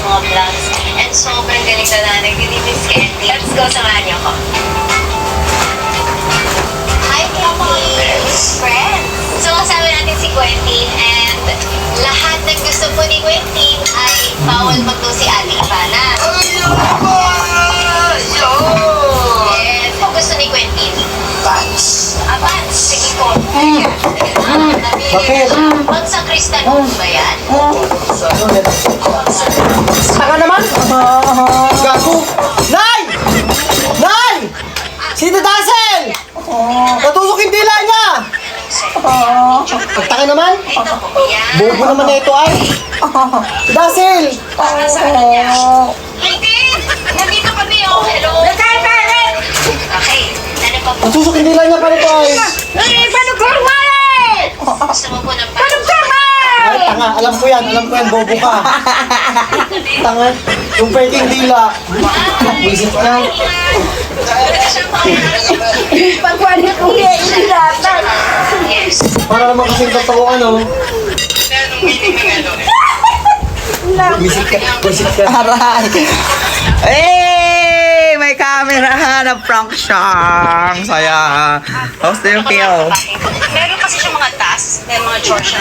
mga vlogs. And sobrang galing na nagdi-Miss Candy. Let's go, samahan niyo ako. Hi, Quentin! Friends! So, kasama natin si Quentin and lahat ng gusto po ni Quentin ay bawal magdo si Ate Ivana. Yes! Ang gusto ni Quentin? Pants. Pants. Sige po. Bakit? Magsakristan mo ba yan? Saka naman? Gago! Nay! Nay! Si Dassel! Natusok yung dila niya! Pagtaka naman? Ito po. Yan. Bobo naman na ito ay! Si Dassel! Para sa kanya. Quentin! Nandito kami oh. Hello. Okay. Ano pa po? Natusok yung dila niya pa nito ay! Gusto mo po ng paano? Ay, tanga, alam ko yan, bobo ka. Tanga, yung peking dila. Visit ka. Yes. Para naman kasing totoo ano. Visit ka. Aray! Hey! May camera na prank siyang. Saya. How's do you feel? Meron kasi siya mga task, may mga chores siya.